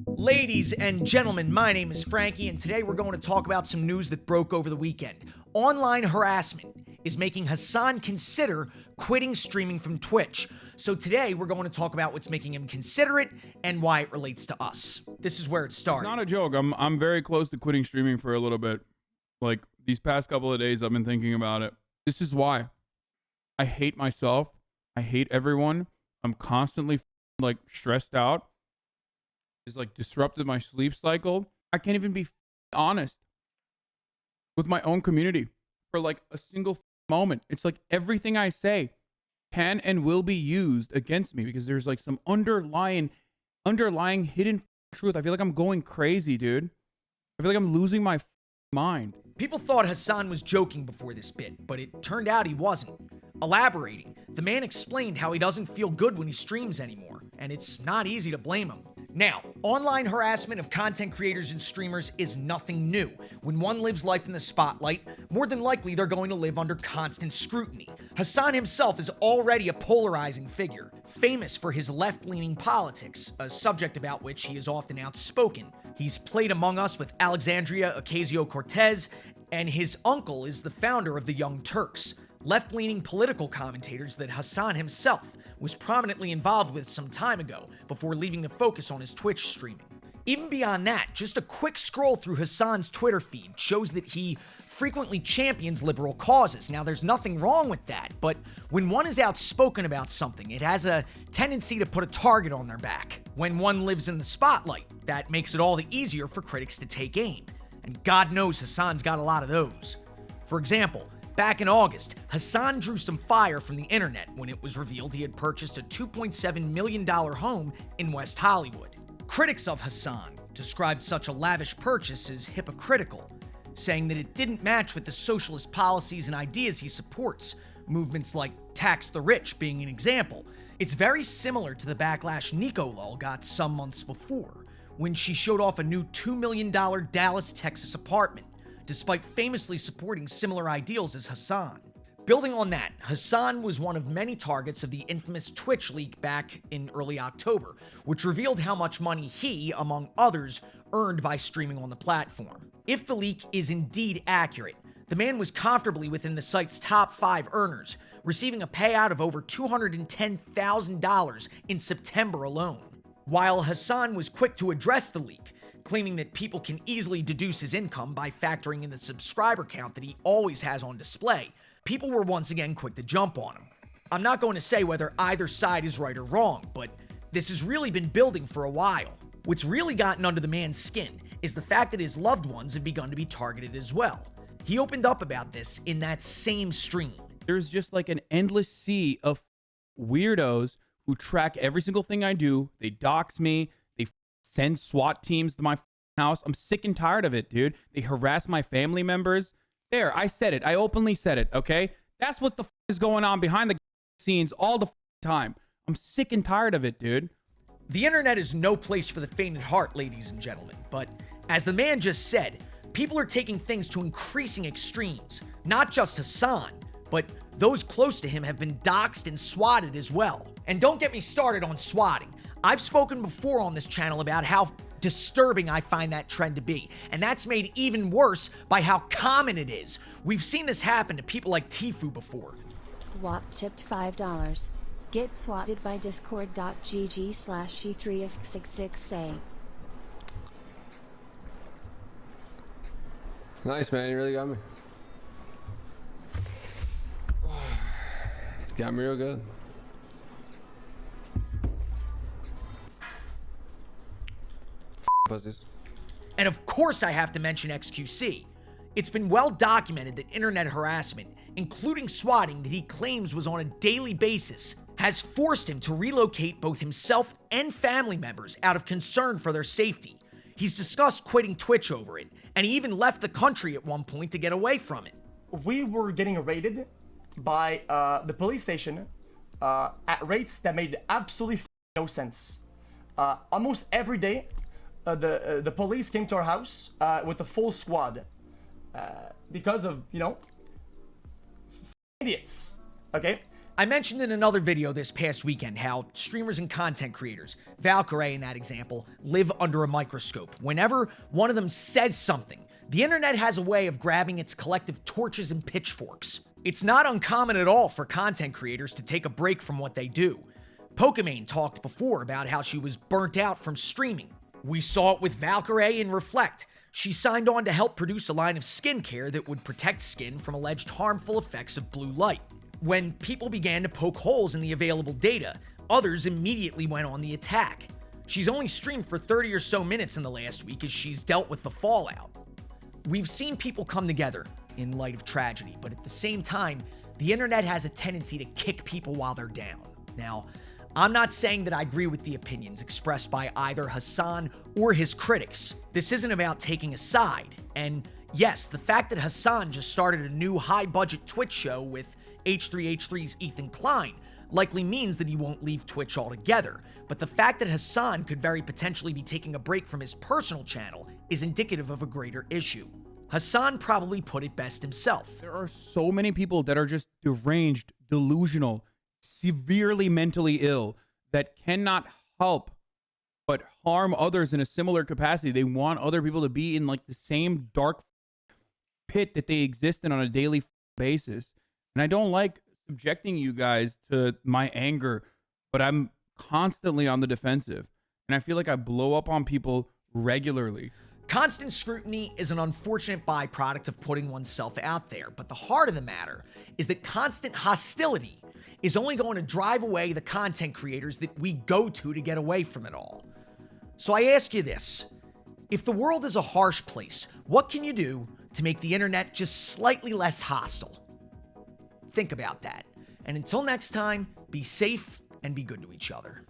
Ladies and gentlemen, my name is Frankie, and today we're going to talk about some news that broke over the weekend. Online harassment is making Hasan consider quitting streaming from Twitch. So today we're going to talk about what's making him consider it and why it relates to us. This is where it started. It's not a joke. I'm very close to quitting streaming for a little bit. Like these past couple of days, I've been thinking about it. This is why. I hate myself. I hate everyone. I'm constantly like stressed out. It's like disrupted my sleep cycle. I can't even be honest with my own community for like a single moment. It's like everything I say can and will be used against me because there's like some underlying hidden truth. I feel like I'm going crazy, dude. I feel like I'm losing my mind. People thought Hasan was joking before this bit, but it turned out he wasn't. Elaborating, the man explained how he doesn't feel good when he streams anymore, and it's not easy to blame him. Now, online harassment of content creators and streamers is nothing new. When one lives life in the spotlight, more than likely they're going to live under constant scrutiny. Hasan himself is already a polarizing figure, famous for his left-leaning politics, a subject about which he is often outspoken. He's played Among Us with Alexandria Ocasio-Cortez, and his uncle is the founder of the Young Turks, left-leaning political commentators that Hasan himself was prominently involved with some time ago before leaving to focus on his Twitch streaming. Even beyond that, just a quick scroll through Hasan's Twitter feed shows that he frequently champions liberal causes. Now, there's nothing wrong with that, but when one is outspoken about something, it has a tendency to put a target on their back. When one lives in the spotlight, that makes it all the easier for critics to take aim. And God knows Hasan's got a lot of those. For example, back in August, Hasan drew some fire from the internet when it was revealed he had purchased a $2.7 million home in West Hollywood. Critics of Hasan described such a lavish purchase as hypocritical, saying that it didn't match with the socialist policies and ideas he supports, movements like tax the rich being an example. It's very similar to the backlash Nico Lol got some months before, when she showed off a new $2 million Dallas, Texas apartment, despite famously supporting similar ideals as Hasan. Building on that, Hasan was one of many targets of the infamous Twitch leak back in early October, which revealed how much money he, among others, earned by streaming on the platform. If the leak is indeed accurate, the man was comfortably within the site's top 5 earners, receiving a payout of over $210,000 in September alone. While Hasan was quick to address the leak, claiming that people can easily deduce his income by factoring in the subscriber count that he always has on display, people were once again quick to jump on him. I'm not going to say whether either side is right or wrong, but this has really been building for a while. What's really gotten under the man's skin is the fact that his loved ones have begun to be targeted as well. He opened up about this in that same stream. There's just like an endless sea of weirdos who track every single thing I do. They dox me. They send SWAT teams to my house. I'm sick and tired of it, dude. They harass my family members. There, I said it. I openly said it, okay? That's what the is going on behind the scenes all the time. I'm sick and tired of it, dude. The internet is no place for the faint at heart, ladies and gentlemen, but as the man just said, people are taking things to increasing extremes. Not just Hasan, but those close to him have been doxxed and swatted as well. And don't get me started on swatting. I've spoken before on this channel about how disturbing I find that trend to be, and that's made even worse by how common it is. We've seen this happen to people like Tifu before. WAP tipped $5. Get swatted by discord.gg/e3f66a. Nice, man. You really got me. Got me real good. Pussies. And of course I have to mention XQC. It's been well documented that internet harassment, including swatting that he claims was on a daily basis, has forced him to relocate both himself and family members out of concern for their safety. He's discussed quitting Twitch over it, and he even left the country at one point to get away from it. We were getting raided by the police station at rates that made absolutely no sense. Almost every day, the police came to our house with a full squad because of, you know, idiots. Okay. I mentioned in another video this past weekend how streamers and content creators, Valkyrie in that example, live under a microscope. Whenever one of them says something, the internet has a way of grabbing its collective torches and pitchforks. It's not uncommon at all for content creators to take a break from what they do. Pokimane talked before about how she was burnt out from streaming. We saw it with Valkyrie in Reflect. She signed on to help produce a line of skincare that would protect skin from alleged harmful effects of blue light. When people began to poke holes in the available data, others immediately went on the attack. She's only streamed for 30 or so minutes in the last week as she's dealt with the fallout. We've seen people come together in light of tragedy, but at the same time, the internet has a tendency to kick people while they're down. Now, I'm not saying that I agree with the opinions expressed by either Hasan or his critics. This isn't about taking a side. And yes, the fact that Hasan just started a new high-budget Twitch show with H3H3's Ethan Klein likely means that he won't leave Twitch altogether. But the fact that Hasan could very potentially be taking a break from his personal channel is indicative of a greater issue. Hasan probably put it best himself. There are so many people that are just deranged, delusional, severely mentally ill that cannot help but harm others in a similar capacity. They want other people to be in like the same dark pit that they exist in on a daily basis. And I don't like subjecting you guys to my anger, but I'm constantly on the defensive. And I feel like I blow up on people regularly. Constant scrutiny is an unfortunate byproduct of putting oneself out there, but the heart of the matter is that constant hostility is only going to drive away the content creators that we go to get away from it all. So I ask you this: if the world is a harsh place, what can you do to make the internet just slightly less hostile? Think about that. And until next time, be safe and be good to each other.